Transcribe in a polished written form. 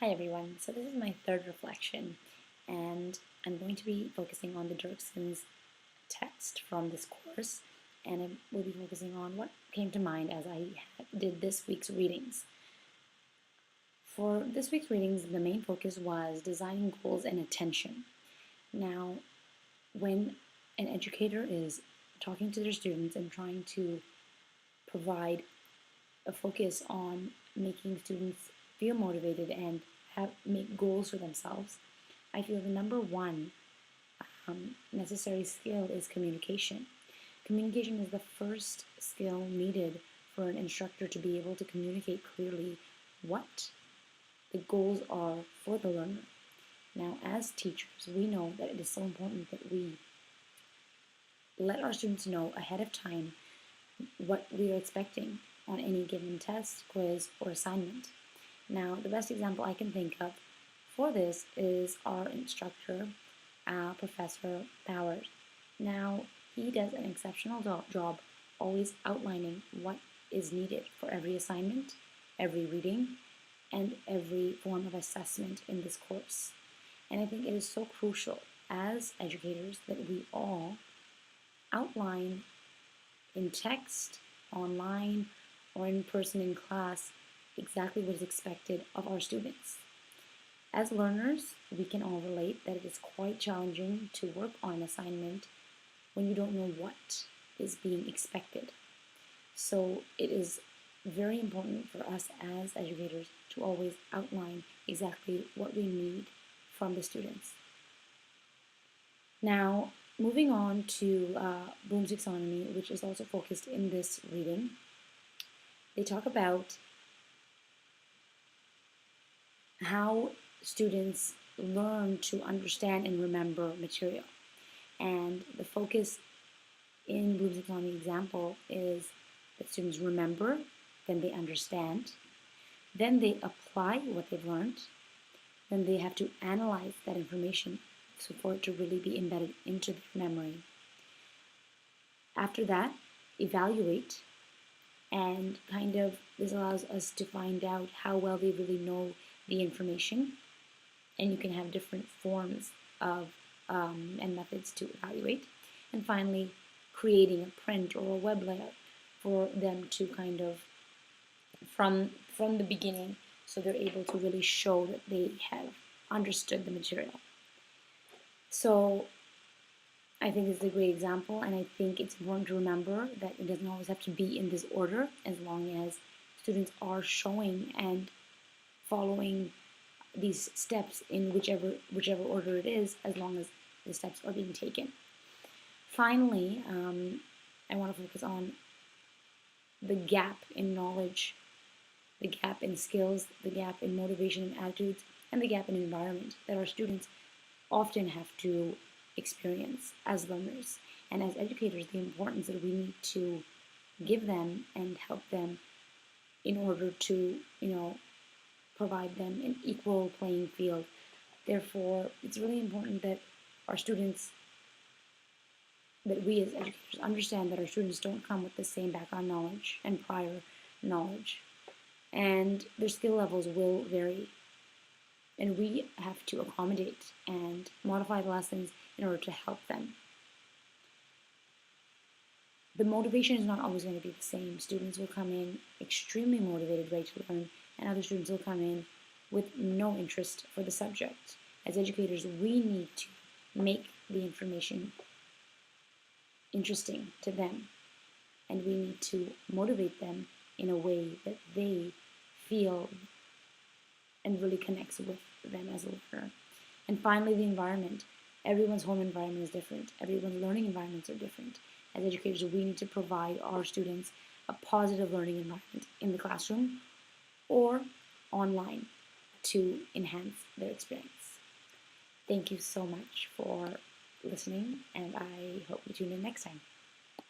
Hi everyone, so this is my third reflection and I'm going to be focusing on the Dirksen's text from this course, and I will be focusing on what came to mind as I did this week's readings. For this week's readings, the main focus was designing goals and attention. Now, when an educator is talking to their students and trying to provide a focus on making students feel motivated and make goals for themselves, I feel the number one necessary skill is communication. Communication is the first skill needed for an instructor to be able to communicate clearly what the goals are for the learner. Now, as teachers, we know that it is so important that we let our students know ahead of time what we are expecting on any given test, quiz, or assignment. Now, the best example I can think of for this is our instructor, Professor Powers. Now, he does an exceptional job always outlining what is needed for every assignment, every reading, and every form of assessment in this course. And I think it is so crucial as educators that we all outline in text, online, or in person in class exactly what is expected of our students. As learners, we can all relate that it is quite challenging to work on an assignment when you don't know what is being expected. So it is very important for us as educators to always outline exactly what we need from the students. Now, moving on to Bloom's taxonomy, which is also focused in this reading, they talk about how students learn to understand and remember material. And the focus in Bloom's taxonomy example is that students remember, then they understand, then they apply what they've learned, then they have to analyze that information so for it to really be embedded into their memory. After that, evaluate, and this allows us to find out how well they really know the information, and you can have different forms of and methods to evaluate. And finally, creating a print or a web layout for them to from the beginning, so they're able to really show that they have understood the material. So I think it's a great example, and I think it's important to remember that it doesn't always have to be in this order, as long as students are showing and following these steps in whichever order it is, as long as the steps are being taken. Finally, I want to focus on the gap in knowledge, the gap in skills, the gap in motivation and attitudes, and the gap in environment that our students often have to experience as learners. And as educators, the importance that we need to give them and help them in order to, provide them an equal playing field. Therefore, it's really important that our students, that we as educators understand that our students don't come with the same background knowledge and prior knowledge, and their skill levels will vary. And we have to accommodate and modify the lessons in order to help them. The motivation is not always going to be the same. Students will come in extremely motivated, ready to learn, and other students will come in with no interest for the subject. As educators, we need to make the information interesting to them, and we need to motivate them in a way that they feel and really connects with them as a learner. And finally, the environment. Everyone's home environment is different. Everyone's learning environments are different. As educators, we need to provide our students a positive learning environment in the classroom or online to enhance their experience. Thank you so much for listening, and I hope you tune in next time.